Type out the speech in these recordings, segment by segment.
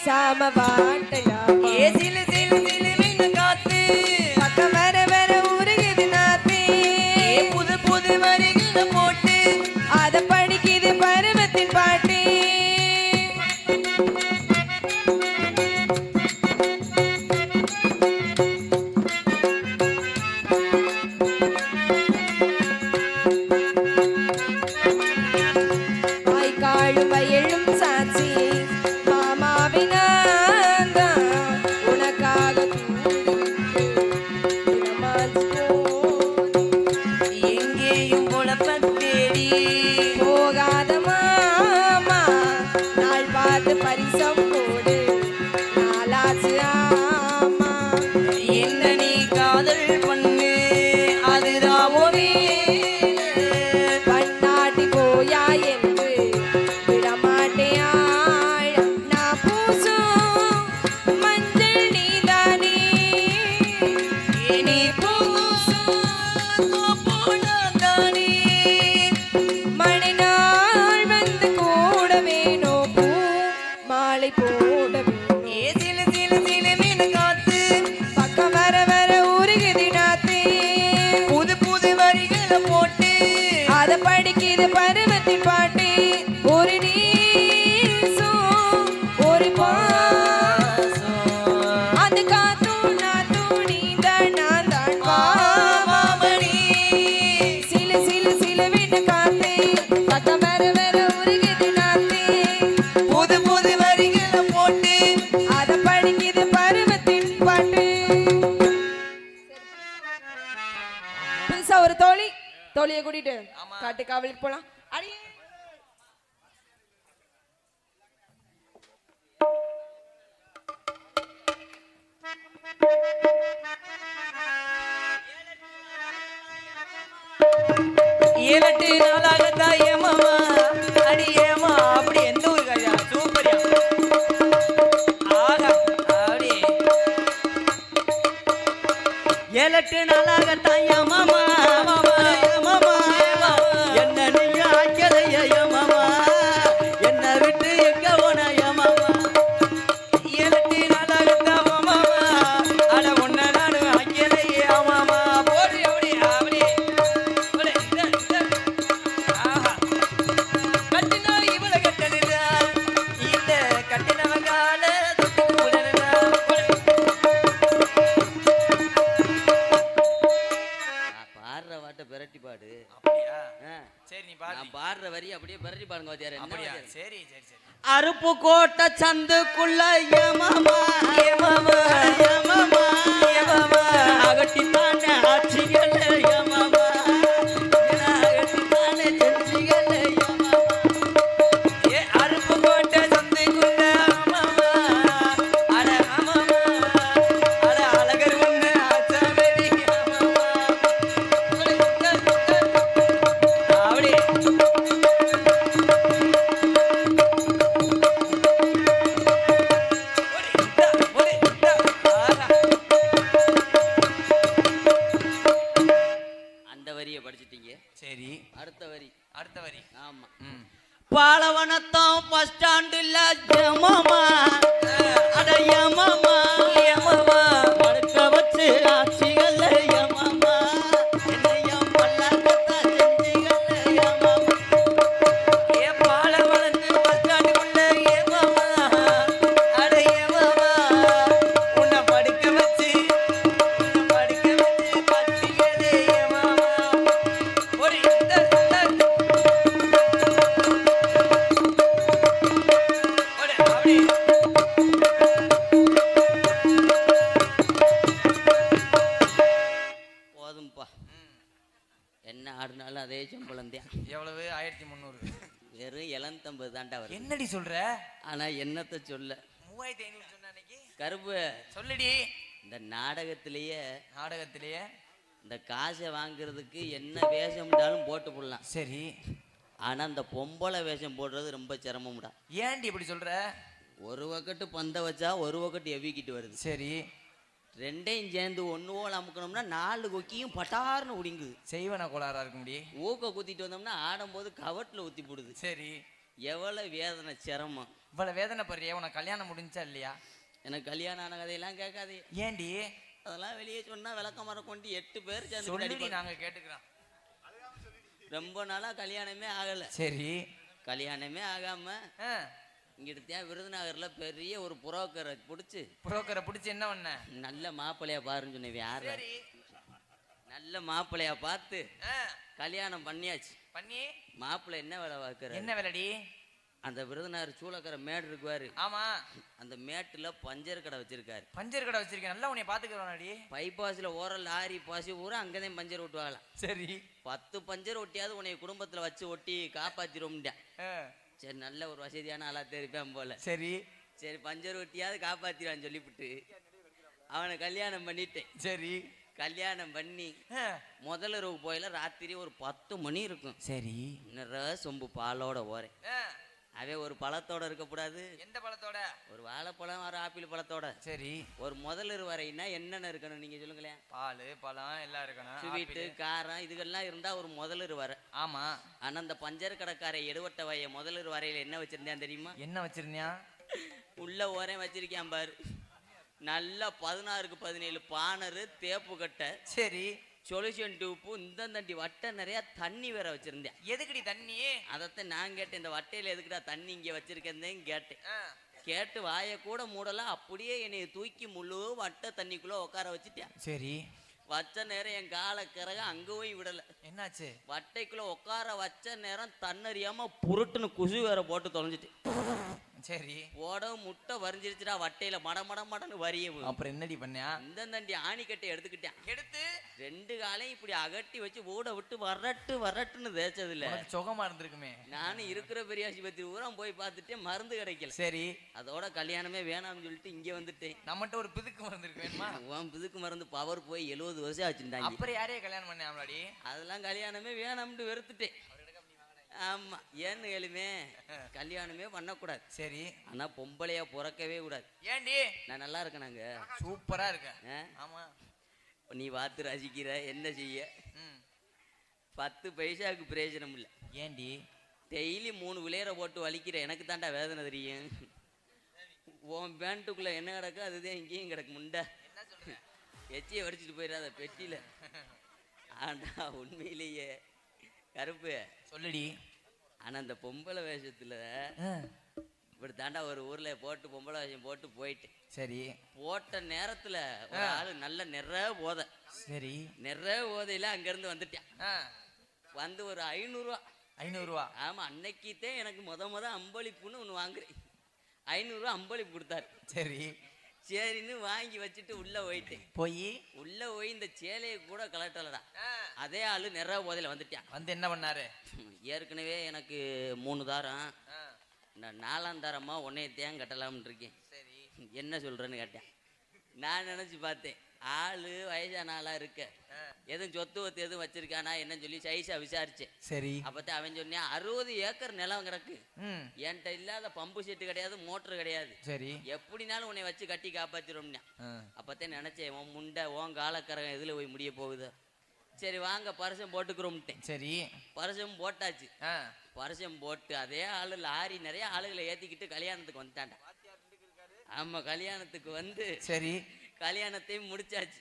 பேசாம வாட்டலாம் ஏ சிலு சிலு சிலுவின்னு காத்து பக்கம் வர வர உருகுது நாத்தே புது புது வரிகளை போட்டு அத படிக்குது பருவத்தின் பாட்டு வாய்க்காலும் வயலும் சாட்சி மாமாவினாந்தான் உனக்காக எங்கேயும் குழப்ப தேடி போகாத மாமா நாள் பார்த்து பரிசம் போடு நாளாச்சு ஆமா என்ன நீ காதல் பண்ணு அதுதான் ஒரே பண்ணாட்டி போயா என்று விடமாட்டேயா நான் பூசும் மஞ்சள் நீதானே நீ போனாதானே மழை நாள் வந்து கூட வேணும் பூ மாலை போட வேணும் ஏ சிலு சிலு சிலுவின்னு காத்து பக்கம் வர வர உருகுது நாத்தே புது புது வரிகளை போட்டு அத படிக்குது பருவத்தின் பாட்டு ஒரு நீசம் ஒரு அந்த காத்தும் நாத்தும் நீதான் நான் தான் மாமணி சிலு சிலு சிலுவிட்டு காத்தே பக்கம் வர வர உருகுது நாத்தே புது புது வரிகளை போட்டு அத படிக்குது பருவத்தின் பாட்டு புதுசா ஒரு தோழியை கூட்டிட்டு காட்டு காவலுக்கு போலாம் அடியே ஏழட்டு நாளாகத்தான் ஏமாமா அடி ஏமா அப்படி எந்த ஊரு காரியா சூப்பரியா ஆகா அப்படி ஏழட்டு நாளாகத்தான் ஏமாமா என்ன நீங்க ஆக்கலையா ஏமாமா என்ன விட்டு எங்க போன ஏமாமா ஏழட்டு நாளாகத்தான் மாமா அட உன்ன நானு ஆக்கலையே மாமா போடு அப்படி அப்படி பாடுற வாட்ட பிரட்டி பாடு அப்படியா சரி நீ பாடு நான் பாடுற வரி அப்படியே பிரட்டி பாடுங்க வாத்தியார் அப்படியா என்ன சரி சரி சரி அருப்பு கோட்டை சந்துக்குள்ள ஏமாமா ஏமாமா ஏமாமா ஏமாமா அகட்டி தானே ஆட்சிகள் ஏமாமா அகட்டி தானே செஞ்சிகள் ஏமாமா ஏ அருப்பு கோட்டை சந்துக்குள்ள ஆமாமா அட ஆமாமா அட அழகர் ஒண்ணு ஆச்சாரடி ஆமாமா அப்படி அந்த வரியை படிச்சிட்டீங்க சரி அடுத்த வரி அடுத்த வரி ஆமா ம் பாலவனத்தம் பஸ் ஸ்டாண்டுல ஜமாமா அட யமாமா யமாமா படுக்க வச்சு ஆட்சிகள் யமாமா என்னையும் பல்லாக்கத்தா செஞ்சிகள் யமாமா ஏ பாலவனத்து பஸ் ஸ்டாண்டுக்குள்ள யமாமா அட யமாமா உன்னை படுக்க வச்சு ஆட்சிகள் யமாமா ஒரு போதும்பா என்ன ஆடுனாலும் அதே சம்பளம் தான் எவ்வளவு 1300 வெறும் 750 தாண்டா வரும் என்னடி சொல்ற ஆனா என்னத்த சொல்ல 3500 சொன்ன அன்னைக்கு கருப்பு சொல்லுடி இந்த நாடகத்திலேயே நாடகத்திலேயே இந்த காசை வாங்குறதுக்கு என்ன வேஷம்டாலும் போட்டு போடலாம் சரி ஆனா இந்த பொம்பளை வேஷம் போடுறது ரொம்ப சிரமம்டா ஏன்டி இப்படி சொல்ற ஒரு வக்கட்டு பந்த வச்சா ஒரு வக்கட்டு எவ்விக்கிட்டு வருது சரி ரெண்டையும் சேர்ந்து ஒன்று போல் அமுக்கணும்னா 4 கொக்கியும் பட்டார்னு உடிங்குது. செய்வன கோளாறா இருக்க முடியே. ஊக்க குத்திட்டு வந்தோம்னா ஆடும்போது கவட்டில் ஊற்றி போடுது. சரி, எவ்வளோ வேதனை சிரமம். இவ்வளவு வேதனைப்படுறியே, உனக்கு கல்யாணம் முடிஞ்சா இல்லையா? எனக்கு கல்யாணம் ஆன கதையெல்லாம் கேட்காதே. ஏண்டி? அதெல்லாம் வெளியே சொன்னா விளக்கமரம் கொண்டு 8 பேர் சேர்ந்து சொல்லி அடிப்பாங்க. நாங்க கேட்டுக்கிறோம். ரொம்ப நாளா கல்யாணமே ஆகல. சரி. கல்யாணமே ஆகாம இங்கிட்ட விருதுநகர்ல பெரிய ஒரு புரோக்கரை பிடிச்சி என்ன பண்ண? நல்ல மாப்பிள்ளையா பாருன்னு சொன்னேன். யாரு? சரி. நல்ல மாப்பிள்ளையா பார்த்து கல்யாணம் பண்ணியாச்சு. பண்ணி மாப்பிள்ளை என்ன வேலை பார்க்கற? என்ன வேலைடி? அந்த விருதுநகர் சூளக்கரை மேடு இருக்குவாரு. ஆமா. அந்த மேட்டுல பஞ்சர் கடை வச்சிருக்காரு. பஞ்சர் கடை வச்சிருக்கேன். நல்லா உன்னை பாத்துக்கிறோம்டி. பைபாஸ்ல ஓர லாரி பாசி ஊரா அங்கதான் பஞ்சர் ஓட்டுவாங்களாம். சரி. 10 பஞ்சர் ஒட்டியாவது உன்னை குடும்பத்துல வச்சு ஒட்டி காப்பாத்திரும்டா. சரி, நல்ல ஒரு வசதியான ஆளா தெரிப்பேன் போல. சரி. சரி, பஞ்சர் ஒட்டியாவது காப்பாத்திடுவான்னு சொல்லிவிட்டு அவனை கல்யாணம் பண்ணிட்டேன். சரி. கல்யாணம் பண்ணி முதல் இரவு போயில ராத்திரி ஒரு 10 மணி இருக்கும். சரி. நிறைய சொம்பு பாலோட ஓரேன். அவன் ஒரு பழத்தோட இருக்கக்கூடாது. எந்த பழத்தோட? ஒரு வாழைப்பழம், ஒரு ஆப்பிள் பழத்தோட. சரி. ஒரு முதல் வரைன்னா என்னென்ன இருக்கணும் நீங்க சொல்லுங்களேன். பால், பழம் எல்லாம் இருக்கணும். ஸ்வீட்டு, காரம் இதுகெல்லாம் இருந்தா ஒரு முதல் வரை. ஆமா. ஆனா அந்த பஞ்சர் கடைக்கார எடுவட்ட வய முதல் வரையில என்ன வச்சிருந்தேன் தெரியுமா? என்ன வச்சிருந்தியா? உள்ள ஓரே வச்சிருக்கேன் பாரு. நல்லா 16க்கு 17 பானரு, தேப்பு கட்டை. சரி. சொல்யூஷன் டியூப்பு, இந்த தண்டி வட்டை நிறைய தண்ணி வேற வச்சிருந்தேன். எதுக்குடி தண்ணி? அதத்தான் நான் கேட்டேன். இந்த வட்டையில எதுக்குடா தண்ணி இங்க வச்சிருக்கேன் கேட்டேன். கேட்டு வாயை கூட மூடலாம். அப்படியே என்னை தூக்கி முழு வட்டை தண்ணிக்குள்ள உட்கார வச்சுட்டேன். சரி. வச்ச நேரம் என் காலை கிறக அங்க போய் விடல. என்னாச்சு? வட்டைக்குள்ள உட்கார வச்ச நேரம் தன்னறியாம புருட்டுன்னு குசு வேற போட்டு தொலைஞ்சிட்டு. சரி. ஓட முட்டை வரைஞ்சிருச்சுடா வட்டையில மடன்னு வரிய. அப்புறம் என்னடி பண்ணியா? இந்த தண்டி ஆணிக்கட்டை எடுத்துக்கிட்டேன். எடுத்து 2 காலையும் இப்படி அகட்டி வச்சு ஊட விட்டு வரட்டுன்னு தேய்ச்சது இல்ல. சுகமா இருந்திருக்குமே. நானும் இருக்கிற பெரிய ஆஸ்பத்திரி ஊரா போய் பார்த்துட்டு மருந்து கிடைக்கல. சரி. அதோட கல்யாணமே வேணாம்னு சொல்லிட்டு இங்க வந்துட்டேன். நம்மகிட்ட ஒரு பிதுக்கு மருந்து இருக்கு, வேணுமா? உன் பிதுக்கு மருந்து பவர் போய் 70 வருஷம் ஆச்சுட்டாங்க. அப்புறம் யாரையே கல்யாணம் பண்ணாமலாடி? அதெல்லாம் கல்யாணமே வேணாம்னு வெறுத்துட்டேன். ஆமா, ஏன்னு கேளுமே, கல்யாணமே பண்ணக்கூடாது. சரி. ஆனா பொம்பளையா பிறக்கவே கூடாது. ஏண்டி? நான் நல்லா இருக்கேனாங்க. சூப்பரா இருக்கேன். ஆமா. நீ பார்த்து ரசிக்கிற, என்ன செய்ய? 10 பைசாவுக்கு பிரயோஜனம் இல்லை. ஏண்டி? டெய்லி 3 விளையரை போட்டு வலிக்கிற எனக்கு தாண்டா வேதனை தெரியும். உன் பேண்ட்டுக்குள்ள என்ன கிடக்கு அதுதான் இங்கேயும் கிடக்கு. முண்டா எச்சியை வடிச்சிட்டு போயிடாத பெட்டியில. ஆண்டா உண்மையிலேயே கருப்பு சொல்லுடி. ஆனா அந்த பொம்பளை வேஷத்துல இப்படி தாண்டா ஒரு ஊர்ல போட்டு பொம்பளை வேஷம் போட்டு போயிட்டு. சரி. போட்ட நேரத்துல ஒரு ஆளு நல்ல நிறைய போதை. சரி. நிறைய போதையில அங்க இருந்து வந்துட்டான். வந்து ஒரு 500 ரூபா. ஆமா, அன்னைக்குத்தே எனக்கு முத அம்பளிப்புன்னு ஒண்ணு வாங்குறேன். 500 ரூபா அம்பளிப்பு கொடுத்தாரு. சரி. சரின்னு வாங்கி வச்சுட்டு உள்ள போயிட்டேன். உள்ள போய் இந்த சேலையை கூட கலட்டலடா. அதே ஆளு நிறைய போதையில வந்துட்டான். வந்து என்ன பண்ணாரு? ஏற்கனவே எனக்கு 3 தாரம், நான் 4ஆம் தாரமா உன்னையத்தையும் கட்டலாம்னு இருக்கேன். சரி. என்ன சொல்றேன்னு கேட்டேன். நான் நினைச்சு பார்த்தேன், ஆளு வயசான ஆளா இருக்க, எதுவும் சொத்து வத்து எதுவும் வச்சிருக்கானா என்னன்னு சொல்லி சைஸா விசாரிச்சேன். சரி. அப்பத்தான் அவன் சொன்னேன், 60 ஏக்கர் நிலம் கிடக்கு, என்கிட்ட இல்லாத பம்பு செட்டு கிடையாது, மோட்டர் கிடையாது. சரி. எப்படினாலும் உன்னை வச்சு கட்டி காப்பாத்திரோம்னா. அப்பத்தான் நினைச்சேன், உன் முண்டை உன் காலக்கரகம் எதுல போய் முடிய போகுது. சரி வாங்க பரிசம் போட்டுக்கிறோம்ட்டேன். சரி. பரிசம் போட்டாச்சு. பரிசம் போட்டு அதே ஆளு லாரி நிறைய ஆளுகளை ஏத்திக்கிட்டு கல்யாணத்துக்கு வந்துட்டான்டா. ஆமா, கல்யாணத்துக்கு வந்து சரி கல்யாணத்தையும் முடிச்சாச்சு.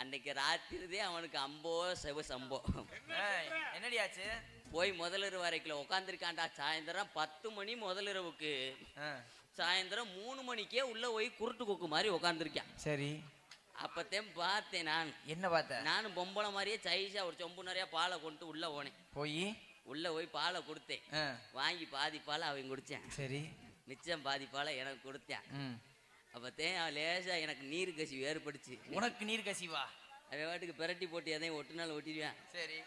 அன்னைக்கு ராத்திரிதே அவனுக்கு அம்போ சம்போ. என்னடி ஆச்சு? போய் முதலிரவு வரைக்குள்ள உட்காந்துருக்கான்டா. சாயந்தரம் 10 மணி முதலிரவுக்கு சாயந்தரம் 3 மணிக்கே உள்ள போய் குருட்டு கொக்கு மாதிரி உட்காந்துருக்கான். சரி. அப்பத்தையும் பார்த்தேன். நான் என்ன பார்த்தேன்? நானும் பொம்பளை மாதிரியே சைஸா ஒரு சொம்பு நிறைய பாலை கொண்டு உள்ள போனேன். உள்ள போய் பாலை கொடுத்தேன். வாங்கி பாதி பாலை அவன் குடிச்சேன். சரி. மிச்சம் பாதி பாலை எனக்கு கொடுத்தேன். அப்பத்தேன் அவன் லேசா எனக்கு நீர் கசிவு ஏற்படுச்சு. உனக்கு நீர் கசிவா? அவன் வாட்டுக்கு பிரட்டி போட்டு எதையும் ஒட்டுனாலும் ஒட்டிடுவேன். சரி.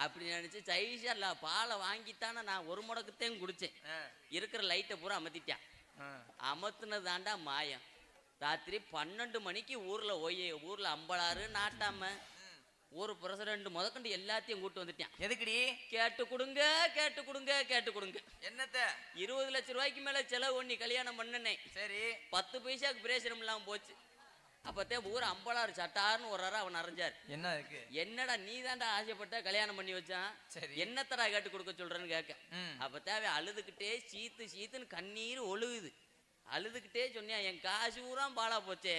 அப்படி நினைச்சு சைஸா இல்ல பாலை வாங்கித்தானே நான் ஒரு முடக்கத்தையும் குடிச்சேன். இருக்கிற லைட்டை பூரா அமர்த்திட்டேன். அமர்த்தினதாண்டா மாயம். ராத்திரி 12 மணிக்கு ஊர்ல அம்பளாறு நாட்டாம ஒரு பிரசிடண்ட் முதற்கண்டு எல்லாத்தையும் கூட்டு வந்துட்டேன். எதுக்குடி? கேட்டு கொடுங்க. என்னத்த? 20 லட்சம் ரூபாய்க்கு மேல செலவு பண்ணி கல்யாணம் பண்ணனே. சரி. 10 பைசாக்கு பிரயோஜனம் இல்லாம போச்சு. அப்பத்தே ஊர் அம்பலாறு சட்டார்னு ஒரு அவன் அரைஞ்சார். என்ன இருக்கு? என்னடா நீ தான்டா ஆசைப்பட்ட கல்யாணம் பண்ணி வச்சான், சரி என்னத்தடா கேட்டு கொடுக்க சொல்றேன்னு கேட்க. அப்ப தேவை அழுதுகிட்டே சீத்துன்னு கண்ணீர் ஒழுகுது. அழுதுகிட்டே சொன்னியா என் காசு பூரா பாலா போச்சே,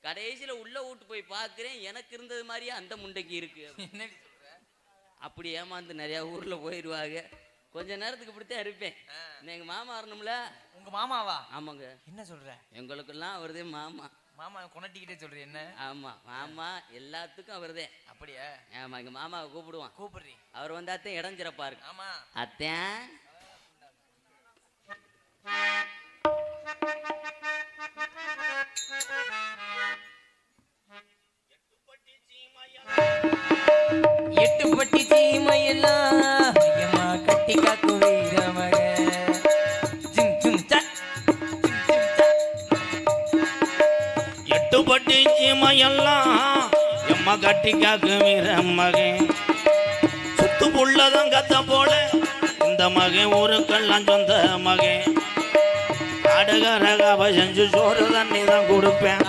கடைசியில உள்ள வீட்டு போய் பாக்குறேன் எனக்கு இருந்தது மாதிரியே அந்த முண்டைக்கு இருக்கு. என்னடி சொல்ற? அப்படி ஏமாந்து நிறைய ஊர்ல போயிடுவாங்க. கொஞ்ச நேரத்துக்கு இப்படித்தான் இருப்பேன். எங்க மாமா வரணும்ல. உங்க மாமாவா? ஆமாங்க. என்ன சொல்ற? எங்களுக்கெல்லாம் அவர்தே மாமா. மாமா கொண்டாட்டிக்கிட்டே சொல்றீ என்ன? ஆமா மாமா எல்லாத்துக்கும் அவர்தே. அப்படியா? ஆமா எங்க மாமாவை கூப்பிடுவான். கூப்பிடுறீ? அவர் வந்தாத்தான் இடம் சிறப்பா இருக்கு. ஆமா அத்தேன் எட்டுப்பட்டி சீமையெல்லாம் கட்டி காக்கு வீரமக. எட்டுப்பட்டி சீமையெல்லாம் எம்மா கட்டி காக்கு வீரமகன். சுத்து புள்ளதான் கத்த போல இந்த மகன் ஊருக்கெல்லாம் சொந்த மகன். ஆடுகாரகாவ செஞ்சு சோறு தண்ணி தான் கொடுப்பேன்.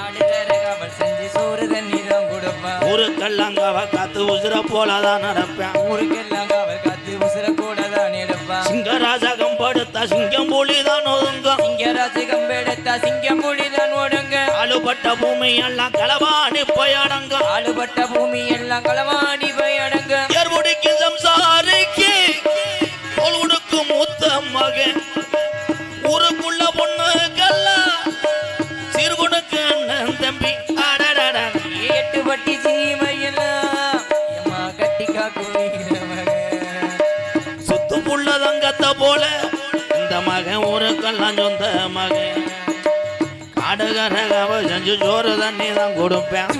செஞ்சு சோறு தண்ணி தான் கொடுப்பேன். ஊருக்கெல்லாம் காவ காத்து உசுர போலதான் நடப்பேன். ஊருக்கெல்லாம் காவல் காத்து உசுர கூட தான் எடுப்பேன். சிங்கராஜகம் படுத்தா சிங்கம் புலி தான் ஒதுங்க. சிங்கராஜகம் எடுத்தா சிங்கம் புலி தான் ஒடுங்க. ஆளுபட்ட பூமி எல்லாம் களவாணி போய் அடங்க. ஆளுபட்ட பூமி எல்லாம் களவாணி போய் அடங்க. ஏர்முடிக்கு சம்சாரிக்கு தோல் உடுக்கும் மூத்த மகன். ஊருக்குள்ள பொண்ணுக்கெல்லாம் சீர்குணுக்கு அண்ணன் தம்பி. எட்டுப்பட்டி சீமையெல்லாம் எம்மா கட்டி காக்கு வீரமக. சுத்து புள்ள தங்கத்த போல இந்த மகன் ஊருக்கெல்லாம் சொந்த மகன். காடுகரகாவ செஞ்சு சோறு தண்ணி தான் கொடுப்பேன்.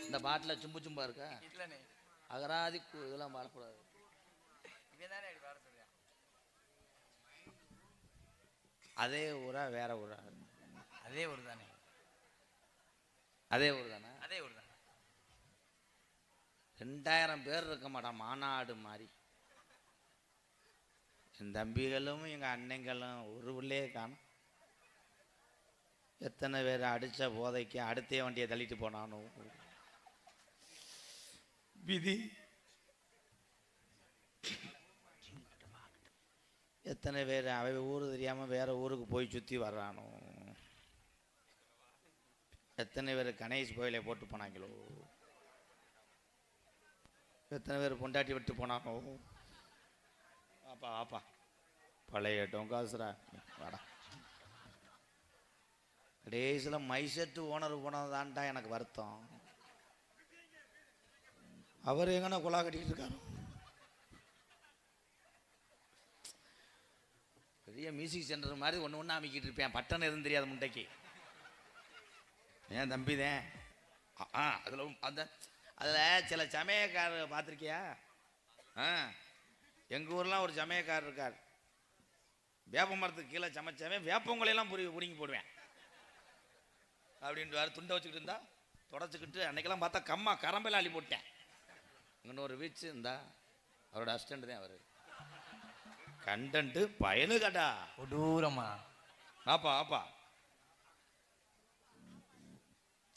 இந்த பாட்டில் சும்பு சும்பா இருக்கா? இல்லனே அகராதி இதெல்லாம் பாடக்கூடாது. இவன் தானே பாட சொல்றியா? அதே ஊரா வேற ஊரா? அதே ஊர் தானே. அதே ஊர் தானே. அதே ஊர் தானே. 2000 பேர் இருக்க மாட்டான் மாநாடு மாதிரி. என் தம்பிகளும் எங்க அண்ணங்களும் ஒரு உள்ளே காணும். எத்தனை பேர் அடிச்ச போதைக்கு அடுத்த வண்டியை தள்ளிட்டு போனானோ விதி. எத்தனை பேர் அவை ஊரு தெரியாம வேற ஊருக்கு போய் சுத்தி வர்றானோ. எத்தனை பேர் கணேஷ் கோயிலை போட்டு போனாங்களோ. எத்தனை பேர் பொண்டாட்டி விட்டு போனானோ. ஆப்பா ஆப்பா பழைய டொங்காசுரா வாடா. கடைசியில் மைசெட்டு ஓனர் போனதான்டா எனக்கு வருத்தம். அவர் எங்கன்னா குலா கட்டிக்கிட்டு இருக்காரு. பெரிய மியூசிக் சென்டர் மாதிரி ஒன்று ஒன்று அமைக்கிட்டு இருப்பேன். பட்டன் எதுவும் தெரியாத முண்டைக்கு. ஏன் தம்பி தான் அதில் அதில் சில சமயக்காரர் பார்த்துருக்கியா? எங்கள் ஊர்லாம் ஒரு சமயக்காரர் இருக்கார். வேப்ப மரத்துக்கு கீழே சமைச்சவன் வேப்பங்கொலையெல்லாம் பிடிங்கி போடுவேன் அப்படின்ட்டு வேறு துண்டை வச்சுக்கிட்டு இருந்தா தொடச்சிக்கிட்டு அன்னைக்கெல்லாம் பார்த்தா கம்மா கரம்பெல்லாம் அள்ளி போட்டேன். இன்னொரு வீச்சு இருந்தா அவரோட அசிஸ்டண்ட் தான் அவர். கண்டன்ட்டு பயனு கடா கொடூரமா. ஆப்பா ஆப்பா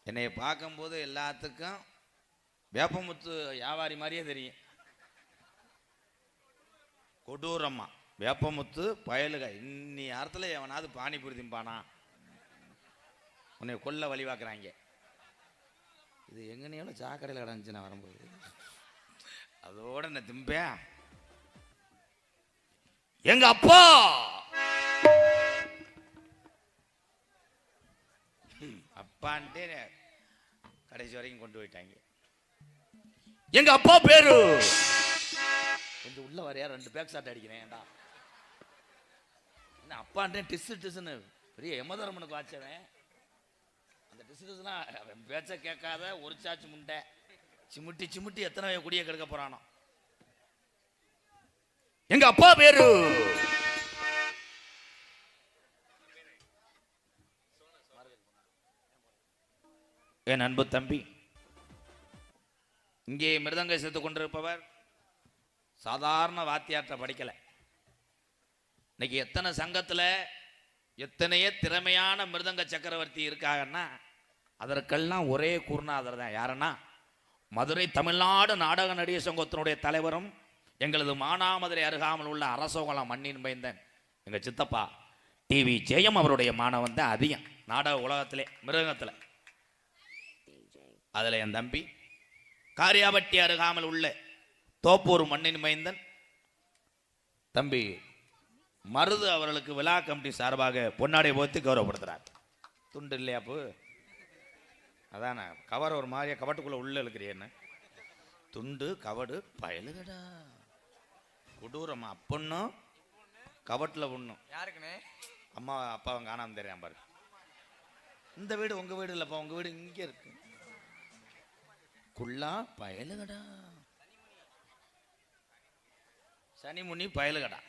என்னைய பார்க்கும்போது எல்லாத்துக்கும் வேப்பமுத்து வியாபாரி மாதிரியே தெரியும். கொடூரம்மா வேப்பமுத்து பயலுக. இன்னி நேரத்தில் எவனாவது பானிபூரி திம்பானா உன்னை கொல்ல வழிவாக்குறாங்க. இது எங்கனையோட சாக்கடையில் கிடந்துச்சு. நான் வரும்போது அதோட நான் திம்பேன். எங்க அப்பா அப்பான்ட்டே கடைசி வரைக்கும் கொண்டு போயிட்டாங்க. எங்க அப்பா பேரு கொஞ்சம் உள்ள வரையா 2 பேக் ஷாட் அடிக்கிறேன். ஏண்டா என்ன அப்பான்ட்டே டிஸ்ன்னு பெரிய யமதர்மனுக்கு வாச்சவன். அந்த டிஸ்லாம் பேச்ச கேட்காத ஒரு சாச்சு முண்டை சிமுட்டி சிமுட்டி எத்தனை குடிய கெடுக்க போறானோ. எங்க அப்பா பேரு என் அன்பு தம்பி. இங்கே மிருதங்கை சேர்த்து கொண்டிருப்பவர் சாதாரண வாத்தியார்ட்ட படிக்கல. இன்னைக்கு எத்தனை சங்கத்தில் எத்தனையோ திறமையான மிருதங்க சக்கரவர்த்தி இருக்காங்கன்னா அதற்கெல்லாம் ஒரே குருநாதர் தான். யாருன்னா மதுரை தமிழ்நாடு நாடக நடிகர் சங்கத்தினுடைய தலைவரும் எங்களது மானாமதுரை அருகாமல் உள்ள அரசோகலம் மண்ணின் மைந்தன் எங்கள் சித்தப்பா டிவி ஜெயம் அவருடைய மாணவன் தான் அதிகம் நாடக உலகத்திலே மிருதங்கத்தில். அதில் என் தம்பி காரியாபட்டி அருகாமல் உள்ள தோப்பூர் மண்ணின் மைந்தன் தம்பி மருது அவர்களுக்கு விழா கமிட்டி சார்பாக பொன்னாடை போத்து கௌரவப்படுத்துறார். துண்டு இல்லையாப்பு அதானே கவர் ஒரு மாதிரியா கவட்டுக்குள்ள உள்ள இருக்கிறேன்னு துண்டு கவடு பயலுகடா கொடூரமா அப்பொன்னும் கவட்டில் ஒண்ணும் யாருக்குண்ணே? அம்மா அப்பாவை காணாம தெரியாம பாரு. இந்த வீடு உங்க வீடு இல்லப்பா, உங்க வீடு இங்க இருக்கு. குள்ளா பயலுகடா சனிமுனி பயலுகடா.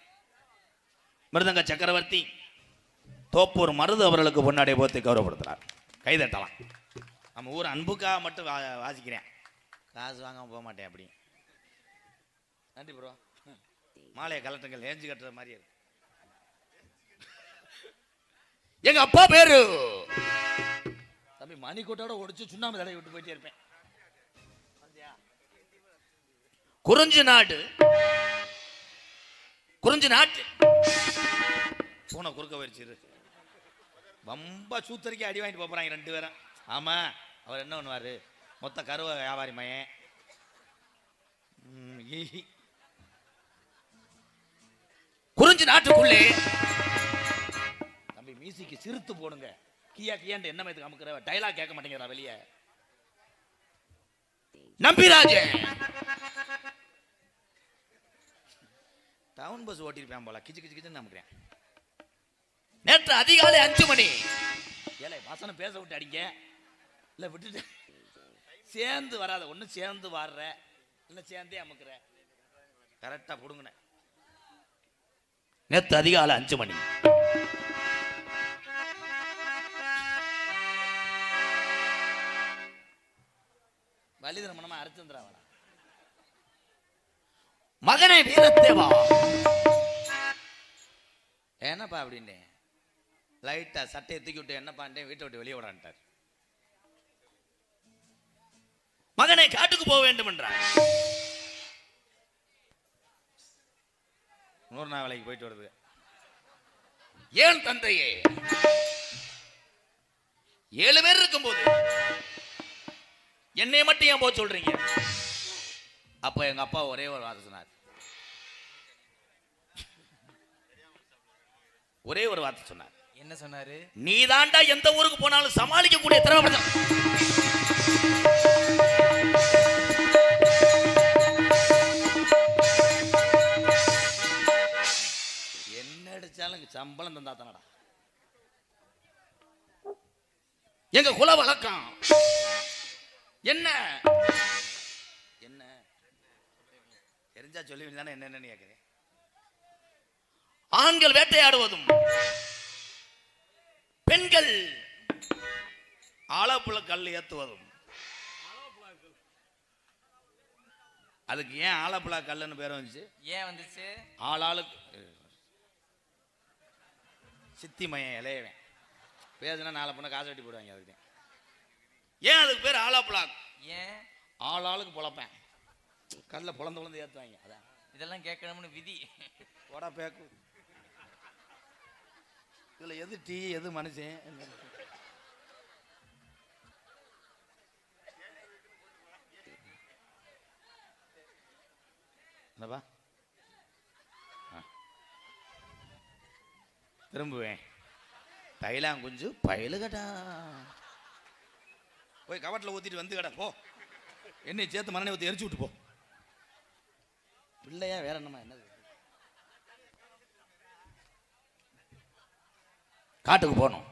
மிருதங்க சக்கரவர்த்தி தோப்பூர் மருது அவர்களுக்கு பொன்னாடை போத்து கௌரவப்படுத்துறார். கைதட்டலாம். நம்ம ஊர் அன்புக்காக மட்டும் வாசிக்கிறேன், காசு வாங்காம போக மாட்டேன். அப்படி நன்றி ப்ரோ. மாலையை கலட்டுங்கள், ஏஞ்சி கட்டுற மாதிரி இருக்கு. எங்க அப்பா பேரு தம்பி மணிக்கோட்டோட ஒடிச்சு சுண்ணாம்பு தடவை விட்டு போயிட்டே இருப்பேன். குறிஞ்சி நாடு குறிஞ்சி நாட்டு பூனை குறுக்க வச்சிரு ரொம்ப சூத்தரிக்க அடி வாங்கிட்டு போறாங்க ரெண்டு பேரும். ஆமா அவர் என்ன பண்ணுவாரு, மொத்த கருவ வியாபாரி மையன். குறிஞ்சி நாட்டுக்குள்ளே தம்பி மியூசிக்கு சிறுத்து போடுங்க. கியா கியாண்டு என்ன மாதிரி அமுக்குற டைலாக் கேட்க மாட்டேங்கிறா வெளியே. நம்பிராஜன் டவுன் பஸ் ஓட்டிருப்பேன் போல கிச்சு கிச்சு கிச்சுன்னு நம்புறேன். நேற்று அதிகாலை 5 மணி ஏழை வாசனை பேச விட்டு அடிங்க இல்லை விட்டுட்டு சேர்ந்து வராத ஒன்று சேர்ந்து வாடுற இல்லை சேர்ந்தே அமுக்குற கரெக்டாக பிடுங்கின. நேற்று அதிகாலை 5 மணி வலிதர மனமா அரைச்சந்திரா வரா மகனே வீரத்தேவா என்னப்பா அப்படின்னு லைட்டா சட்டையை தூக்கி விட்டு என்னப்பா வீட்டை விட்டு வெளியே விடான்ட்டார். மகனை காட்டுக்கு போக வேண்டும் என்றார். 100 நாள் வேலைக்கு போயிட்டு வருது. ஏன் தந்தையே 7 பேர் இருக்கும்போது என்னை மட்டும் ஏன் போக சொல்றீங்க? அப்ப எங்க அப்பா ஒரே ஒரு வார்த்தை சொன்னார். ஒரே ஒரு வார்த்தை சொன்னார். என்ன சொன்னாரு? நீ தாண்டா எந்த ஊருக்கு போனாலும் சமாளிக்க கூடிய திறமை. என்ன அடிச்சாலும் சம்பளம் தந்தா தானடா. எங்க குல வழக்கம் என்ன என்ன தெரிஞ்சா சொல்லி தானே என்னன்னு கேட்கிறேன். ஆண்கள் வேட்டையாடுவதும் பெண்கள் ஆலப்புழ கல் ஏத்துவதும். அதுக்கு ஏன் ஆலப்புழா கல்லுன்னு பேர் வந்துச்சு? ஏன் வந்துச்சு? ஆளாளுக்கு சித்தி மையம் இளையவன் பேசுனா 4 பொண்ணை காசு வெட்டி போடுவாங்க. அதுக்கு ஏன் அதுக்கு பேர் ஆலாப்புழா? ஏன் ஆளாளுக்கு பொழப்பேன் கல்ல பொழந்து ஏத்துவாங்க. அதான் இதெல்லாம் கேட்கணும்னு விதி. போடா பேக்கு. இதுல எது டீ எது மனுஷன்? என்னப்பா திரும்புவேன். தைலாங்குஞ்சு பயலுகடா போய் கவட்டில் ஊத்திட்டு வந்து கடை போ. என்னை சேர்த்து மண்ணை ஊற்றி எரிச்சு விட்டு போ. பிள்ளையா வேற என்னமா என்னது? காட்டுக்கு போனோம்.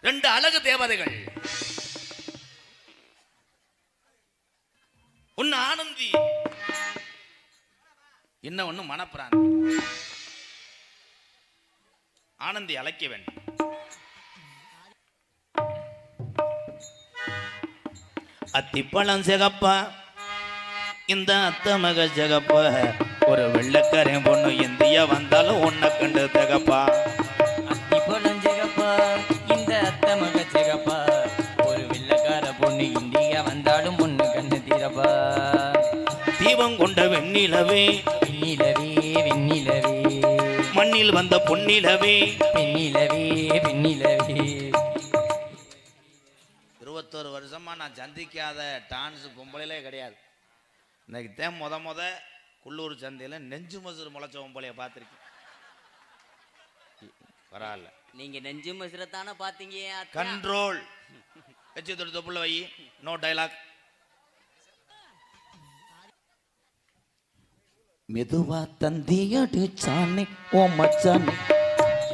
2 அழகு தேவதைகள். ஒன்னு ஆனந்தி, இன்னும் ஒண்ணு மணப்பிராந்தி. ஆனந்தி அழைக்க வேண்டும். அத்திப்பழம் சிகப்பா இந்த அத்தமக ஜகப்ப ஒரு வெள்ளக்காரன் பொண்ணு இந்திய இந்தியா வந்தாலும் உன்னை கண்டு தகப்பா. அத்தி பொழஞ்சகப்பா இந்த அத்த மக ஜெகப்பா ஒரு வெள்ளக்கார பொண்ணு இந்தியா வந்தாலும் பொண்ணு கண்ணு தீரப்பா. தீபம் கொண்ட வெண்ணிலவே வெண்ணிலவே வெண்ணிலவே மண்ணில் வந்த பொன்னிலவே. வெண்ணிலவே வெண்ணிலவே. 21 வருஷமா நான் சந்திக்காத டான்ஸ் பொம்பளையிலே கிடையாது. இன்னைக்கு தான் முத குள்ளூர் சந்தையில் நெஞ்சு மசூர் முளைச்ச பொம்பளைய பார்த்துருக்கேன். பரவாயில்ல. நீங்க நெஞ்சு மசுரத்தானே பாத்தீங்க. கண்ட்ரோல் வச்சு தொப்புள்ள வை. No dialogue. மெதுவா தந்தி அடிச்சானே ஓ மச்சானே.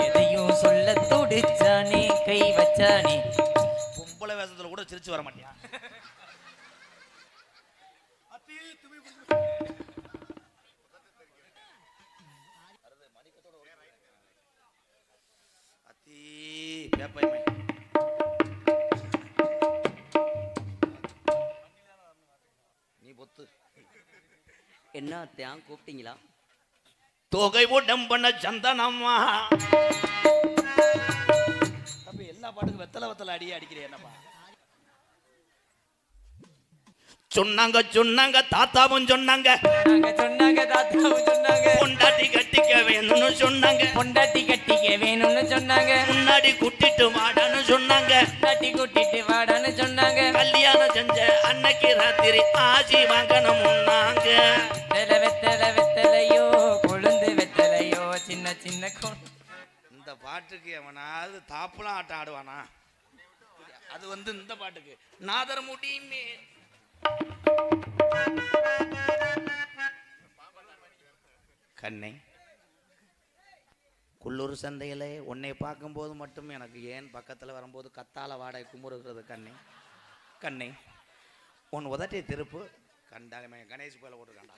எதையும் சொல்ல துடிச்சானே கை வச்சானே. பொம்பளை வேஷத்துல கூட சிரிச்சு வர மாட்டியா? நீ பொத்து என்ன அத்தையான் கூப்பிட்டீங்களா? தொகை போட்டம் பண்ண சந்தனம்மா. அப்ப எல்லா பாட்டுக்கும் வெத்தலை அடியே அடிக்கிறேன் என்னப்பா? சொன்னாங்க தாத்தாவும் சொன்னாங்க தாத்தாவும் சொன்னாங்க பொண்டாட்டி கட்டிக்க வேணும்னு சொன்னாங்க. பொண்டாட்டி கட்டிக்க வேணும்னு சொன்னாங்க. முன்னாடி கூட்டிட்டு வாடான்னு சொன்னாங்க. பொண்டாட்டி கூட்டிட்டு வாடான்னு சொன்னாங்க. கல்யாணம் செஞ்ச அன்னைக்கு ராத்திரி ஆசி வாங்கணும் முன்னாங்க. வெத்தலையோ கொழுந்து வெத்தலையோ சின்ன சின்ன இந்த பாட்டுக்கு அவனாவது தாப்புலாம் ஆட்டம் ஆடுவானா? அது இந்த பாட்டுக்கு நாதர் முடியுமே. கண்ணே, குள்ளூர் சந்தையில உன்னை பார்க்கும்போது மட்டும் எனக்கு ஏன் பக்கத்தில் வரும்போது கத்தால வாடகை குமுறுகிறது கண்ணே. கண்ணே, உன் உதட்டை திருப்பு. கண்டாங்க கணேஷ் போல போட்டுருக்காண்டா.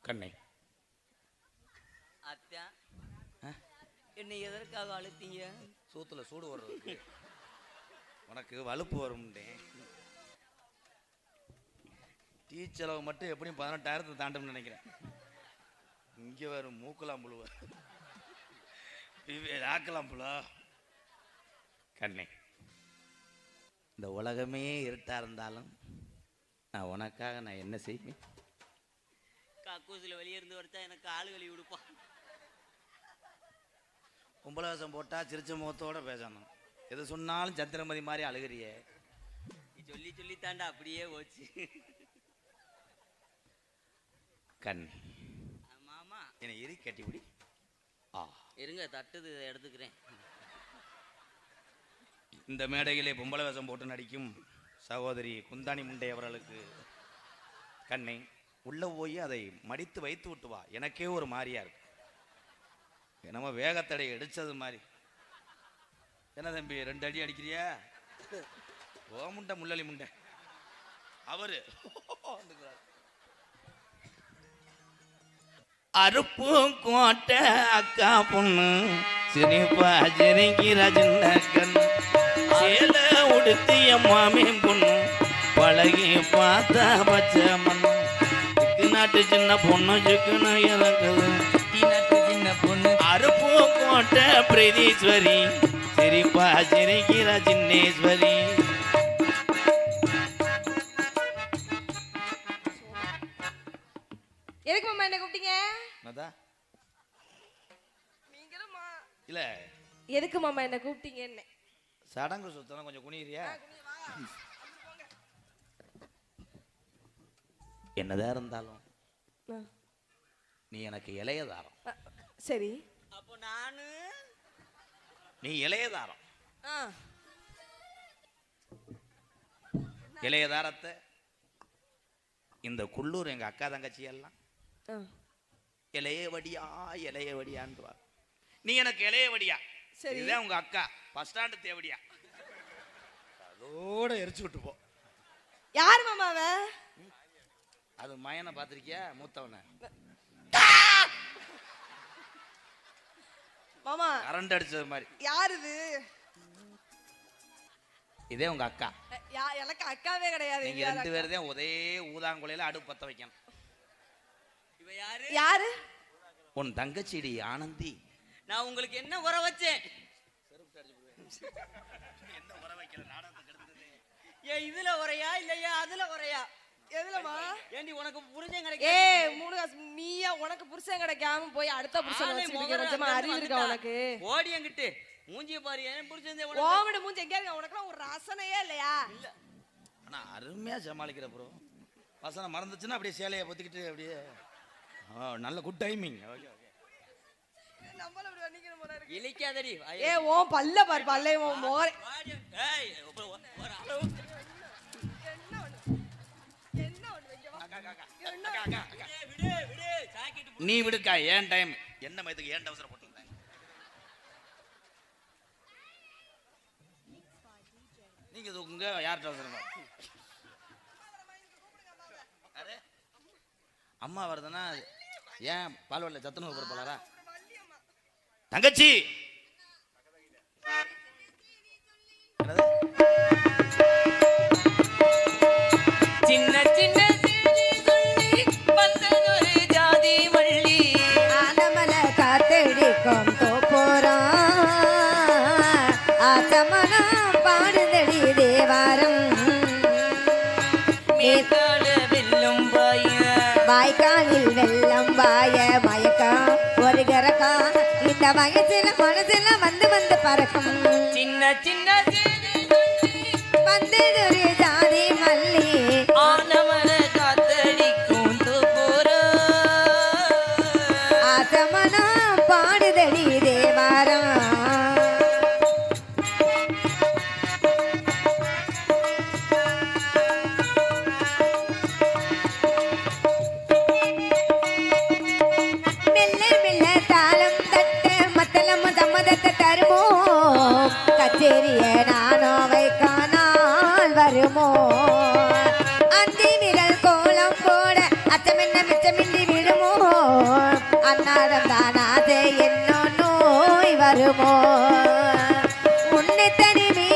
கண்ணே, அத்தா என்னை எதற்காக அழுத்தீங்க? சூத்துல சூடு வர்றதுக்கு. உனக்கு வலுப்பு வரும்டே. டீ செலவு மட்டும் எப்படியும் 18,000 தாண்டும்னு நினைக்கிறேன். இங்கே வரும் மூக்கலாம் புழுவ ஆக்கலாம் புலா. கண்ணே, இந்த உலகமே இருட்டா இருந்தாலும் நான் உனக்காக நான் என்ன செய்வேன்? கக்கூசில் வெளியே இருந்து வரைச்சா எனக்கு ஆளு வெளியே விடுப்பா. கும்பலவாசம் போட்டா சிரிச்ச முகத்தோட பேசணும். எது சொன்னாலும் சந்திரமதி மாதிரி அழுகிறியே. சொல்லி தாண்டா அப்படியே போச்சு. கண் மாமா என்னை எரி கட்டிவிடி. இருங்க தட்டுது எடுத்துக்கிறேன். இந்த மேடையிலே பொம்பளை வேஷம் போட்டு நடிக்கும் சகோதரி குந்தாணி முண்டை அவர்களுக்கு கண்ணை உள்ள போய் அதை மடித்து வைத்து விட்டு வா. எனக்கே ஒரு மாதிரியா இருக்கு. என்னமோ வேகத்தடை அடிச்சது மாதிரி. என்ன தம்பி 2 அடி அடிக்கிறியா? ஓ முண்டை முள்ளலி முண்டை அவரு. அருப்பு கோட்டை அக்கா பொண்ணு சிரிப்பா சிரிக்கிற சின்ன கண்ணு. சேல உடுத்திய மாமே பொண்ணு பழகி பார்த்தா பச்சை மண்ணு. நாட்டு சின்ன பொண்ணு சிக்கன இறக்குது. நாட்டு சின்ன பொண்ணு அருப்பு கோட்டை பிரதீஸ்வரி சிரிப்பா சிரிக்கிற சின்னேஸ்வரி. எதுக்கு மாமா என்ன கூப்பிட்டீங்க? இல்ல எதுக்கு மாமா என்ன கூப்பிட்டீங்கன்னு. சடங்கு சுத்தம் கொஞ்சம் குனிறியா? என்னதான் இருந்தாலும் நீ எனக்கு இளையதாரம். சரி. அப்போ நானு நீ இளையதாரம். இளையதாரத்தை இந்த குள்ளூர் எங்க அக்கா தங்கச்சி எல்லாம் இளையவடியா இளையவடியான்றார். நீ எனக்கு இளையவடியா. இதுதான் உங்க அக்கா பஸ் ஸ்டாண்டு தேவடியா. அதோட எரிச்சு விட்டு போ. யார் மாமாவ? அது மயனை பாத்திருக்கியா? மூத்தவன மாமா கரண்ட் அடிச்சது மாதிரி. யார் இது? இதே உங்க அக்கா. எனக்கு அக்காவே கிடையாது. நீங்க 2 பேரும் தான் ஒரே ஊதாங்குலையில அடுப்பு பத்த வைக்கணும். இவ யாரு? யாரு? உன் தங்கச்சிடி ஆனந்தி. நான் உங்களுக்கு என்ன உர வச்சேன்? ஏன் இதுல உரையா இல்லையா அதுல உரையா? எதுலமா? ஏண்டி உனக்கு புரிஞ்சம் ஏ கிடைக்க? மூணு காசு நீயா உனக்கு புருஷன் கிடைக்காம போய் அடுத்த புருஷன் ஆளே வச்சிருக்க மொகரம் கொஞ்சமா அங்கிருந்து அறிவு இருக்கா வந்துட்டா. உனக்கு? ஓடி என்கிட்ட மூஞ்சிய பாரு, ஏன் புரிஞ்சதே உனக்கு ஓமடு மூஞ்சி எங்க இருக்க? உனக்கு ஒரு ரசனையே இல்லையா? இல்ல. ஆனா அருமையா சமாளிக்கிற ப்ரோ. வசனம் மறந்துச்சுன்னா அப்படியே சேலையை பொத்திக்கிட்டு அப்படியே நல்ல குட் டைமிங். Okay okay. நம்மள இப்படி வண்டிக்கணும் போல இருக்கு. இழிக்காதடி. ஏ ஓ பல்ல பாரு, பல்லே ஓ மோரே. ஏய் ஒரு அளவு. என்ன ஒண்ணு வைக்க வா. விடு விடு சாக்கிட்டு நீ விடுக்கா, ஏன் டைம் என்ன மயத்துக்கு ஏன் அவசரம் போட்டுருந்தேன். நீங்க இது உங்க யார்கிட்ட அவசரம்? அம்மா வருதுன்னா ஏன் பால்வாடியில் சத்துணவு போட போலாரா? தங்கச்சி சின்ன சின்ன செய்தி சொல்லி வந்ததொரு ஜாதி வள்ளி. ஆனமல காத்தடிக்கும் தோப்போரம் ஆச்சமனம் பாடுதடி தேவாரம் மேற்கால வெல்லும் பையன் வாய்க்காலில் வெள்ளம் வாய மயக்கம் ஒரு கரக்கா இந்த வயசுல மனசுல வந்து வந்து பறக்கும் சின்ன சின்ன செய்தி சொல்லி வந்ததொரு ஜாதி மல்லி ஆனமன காத்தடிக்கும் தூப்புரம். ஆச்சமனம் பாடுதடி தேவாரம் மெல்ல மெல்ல தாளம் தட்ட மத்தளம் சம்மதத்தை தருமோ கச்சேரிய நானோ வைக்கானால் வருமோ அந்தி விரல் கோலம் போட அச்சமென்ன மிச்சமின்றி விடுமோ அன்னாடம் தானாதே என்னோ நோய் வருமோ உன்னை தனிமே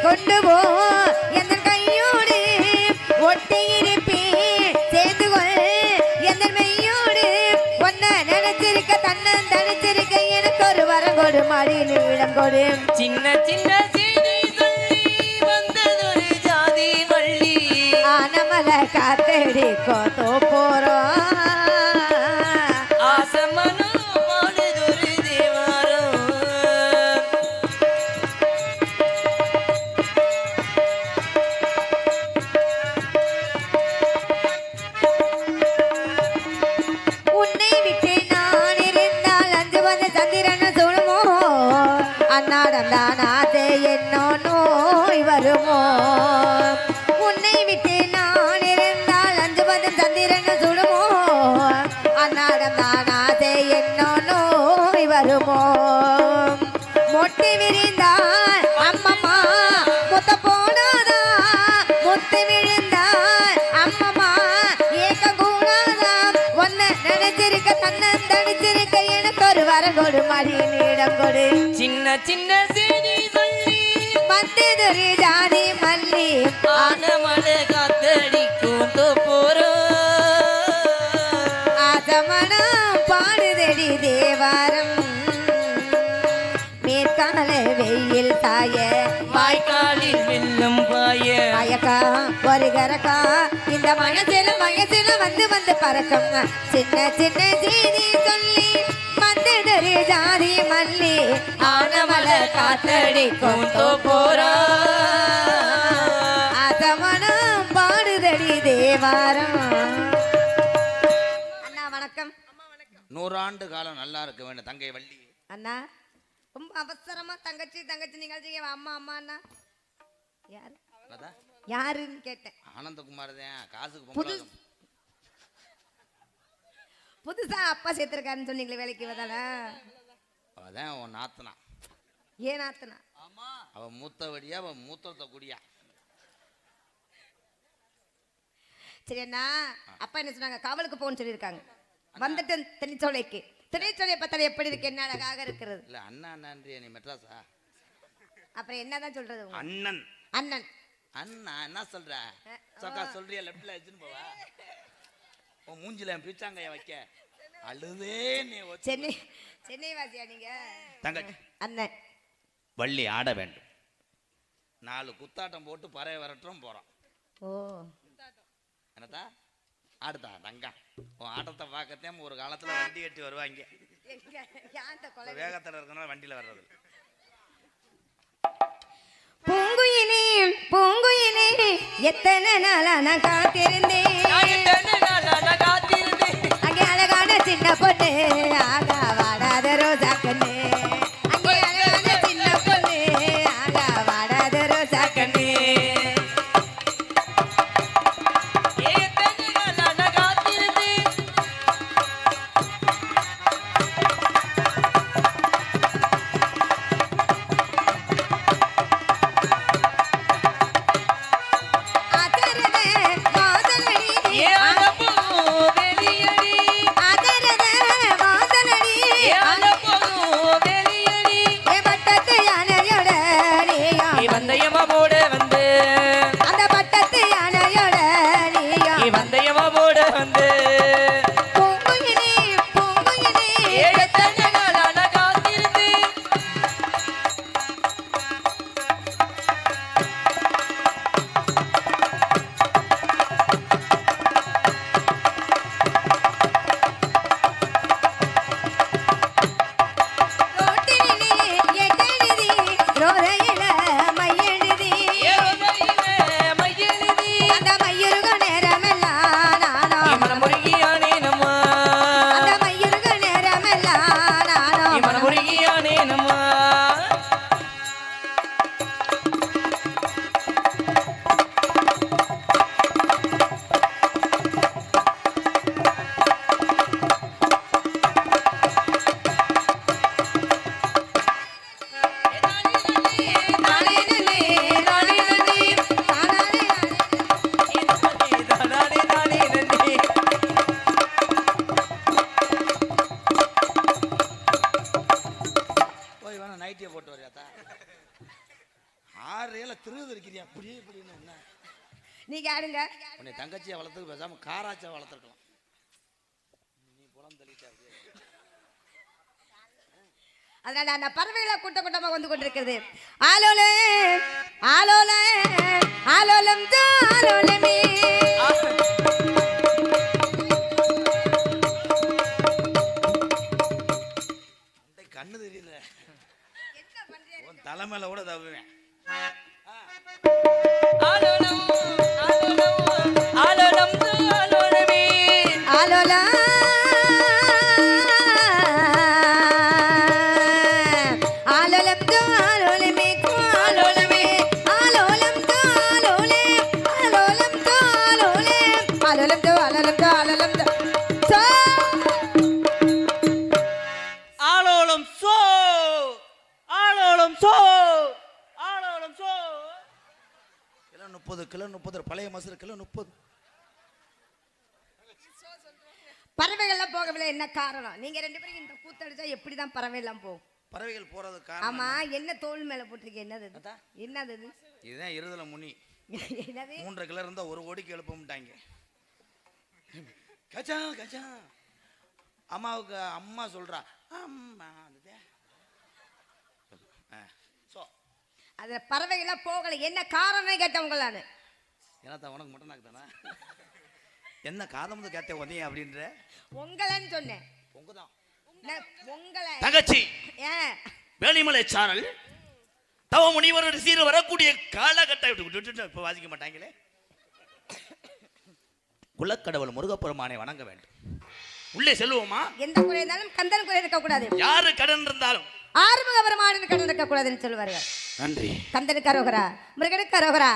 கொண்டு போ எந்த கையோடு ஒட்டி இருப்பேன் சேர்ந்து கொள் எந்த மெய்யோடு ஒன்ன நினைச்சிருக்க தன்னன் தனிச்சிருக்க எனக்கு ஒரு வரம் கொடு மடியில் இடம் கொடு சின்ன சின்ன செய்தி சொல்லி வந்ததொரு ஜாதி வள்ளி. ஆனமல காத்தடிக்கோ தோப்போறோம் ஆசமனோ பாடுதொரு தேவாரம். உன்னை விட்டு நான் இருந்தால் அஞ்சு வந்து சந்திரன் சொல்லுமோ அன்னாடம் தானாதே என்னோ நோய் வருமோ உன்னை விட்டு நான் இருந்தால் அஞ்சு வந்து சந்திரன் சுடுமோ அன்னாடம் தானாதே என்னோ நோய் வருமோ மொட்டை விரிந்தால் அம்மம்மா முத்த போனாதா முத்து விழுந்தால் அம்மம்மா ஏக்க கூடாதா ஒன்ன நினைச்சிருக்க தன்னன் தனிச்சிருக்க எனக்கு ஒரு வரம் கொடு மடியிடம் கொடு சின்ன சின்ன செய்தி சொல்லி வந்ததொரு ஜாதி மல்லி ஆனமன காத்தடிக்கும் தூப்புரம். ஆசமனம் பாடுதடி தேவாரம் மேற்கால வெயில் தாய வாய்க்காலில் வெல்லும் பாய மயக்கா ஒரு கரக்கா இந்த மனசில வந்து வந்து பறக்கும் சின்ன சின்ன செய்தி சொல்லி வந்ததொரு ஜாதி மல்லி ஆனமல காத்தடிக்கும் தூப்புரம். ஆசமனம் பாடுதடி தேவாரம் அண்ணா வணக்கம் 100 ஆண்டு காலம் நல்லா இருக்க வேண்டும் தங்கை வள்ளி. அண்ணா ரொம்ப அவசரமா தங்கச்சி தங்கச்சி நிகழ்ச்சிங்க அம்மா அம்மா அண்ணா யாரு அதான் யாருன்னு கேட்டேன் ஆனந்தகுமார் தான் காசுக்கு புது பொம்பளை. புதுசா அப்பா சேர்த்திருக்காருன்னு சொன்னீங்களே வேலைக்கு வந்தால அவதான் உன் நாத்தனா. ஏன் ஆத்தனா அவன் மூத்தவடியா அவன் மூத்தத்தை குடியா. சரி அண்ணா அப்பா என்ன சொன்னாங்க காவலுக்கு போன்னு சொல்லியிருக்காங்க வந்துட்டு திணிச்சோலைக்கு திணைச்சோலையை பார்த்தாலே எப்படி இருக்கு என்ன அழகாக இருக்கிறது இல்ல அண்ணா அண்ணான்றிய நீ மெட்ராஸா? அப்புறம் என்னதான் சொல்றது உங்களுக்கு? அண்ணன் அண்ணன் அண்ணா என்ன சொல்ற சொக்கா சொல்றியா லெப்ட்ல வச்சுன்னு போவா உன் மூஞ்சில என் பீச்சாங்கைய வைக்க அழுதே நீ சென்னை சென்னை வாசியா நீங்க? தங்கச்சி அண்ணன் வள்ளி ஆட வேண்டும். 4 குத்தாட்டம் போட்டு பறைய வரட்டும் போறோம். ஓ என்னதா ஆடுதா தங்கா? உன் ஆட்டத்தை பார்க்கத்தே ஒரு காலத்துல வண்டி கட்டி வருவாங்க. வேகத்துல இருக்கனால வண்டியில வர்றது. பூங்குயிலே பூங்குயிலே எத்தனை நாளா நான் காத்திருந்தேன், அங்கே அழகான சின்ன பொண்ணு ஆகா வாடாத ரோஜா கண்ணு, அங்கே அழகான சின்ன பொண்ணு ஆகா வாடாத ரோஜா கண்ணு. போட்டு வரையாத்தா 6 ஏல திருது இருக்கிறியா அப்படியே இப்படின்னு என்ன நீங்க ஆடுங்க. உன்னை தங்கச்சியை வளர்த்துக்கு பேசாம காராச்சா வளர்த்துருக்கலாம். நீ புலம் தள்ளிட்டா அதனால அந்த பறவைகள கூட்டமா வந்து கொண்டிருக்கிறது. ஆலோலே ஆலோலே ஆலோலம் ஜாலோலமே கண்ணு தெரியல உன் தலைமையில கூட தவுவேன். ஆலோலம் ஆலோலம் ஆலோலம் ஜாலோலமே ஆலோலா ஆலோலம் ஜாலோலமே ஆலோலமே ஆலோலம் ஜாலோலே ஆலோலம் ஜாலோலே ஆலோலம் ஜோ ஆலோலம் ஜோ ஆலோலம் ஜோ ஆலோலம் சோ ஆலோலம் சோ ஆலோலம் சோ கிலோ 30 பழைய மசரு கிலோ 30. பறவைகள்லாம் போகவில்லை, என்ன காரணம்? நீங்க 2 பேரும் இந்த கூத்தடிச்சா எப்படிதான் பறவை எல்லாம் போகும்? பறவைகள் போறது காரணம். ஆமா, என்ன தோல் மேல போட்டிருக்கீங்க? என்னது என்னது இது? இதுதான் இருதல முனி. என்னது 3 கிலோ இருந்தா 1 கோடிக்கு எழுப்பமுட்டாங்க. கச்சா கச்சா அம்மாவுக்கு அம்மா சொல்றா அம்மா அது பறவைகள்லாம் போகல, என்ன காரணம் கேட்டவங்க நானு. ஏன்னா உனக்கு மட்டும் நாக்குதானா என்ன காதம் கேட்ட உதய அப்படின்ற உங்களன்னு சொன்னேன். உங்கதான் உங்களை தங்கச்சி ஏன் வேலிமலை சாரல் தவ முனிவர் சீர வரக்கூடிய காலகட்டம் இப்ப வாசிக்க மாட்டாங்களே. குலக்கடவுள் முருகப்பெருமானை வணங்க வேண்டும். உள்ளே செல்வோமா? எந்த குறை இருந்தாலும் கந்தன் குறை இருக்க கூடாது. யாரு கடன் இருந்தாலும் ஆறுமுக பெருமானின் கடன் இருக்க கூடாதுன்னு சொல்லுவார்கள். நன்றி. கந்தனுக்கு அரோகரா, முருகனுக்கு அரோகரா.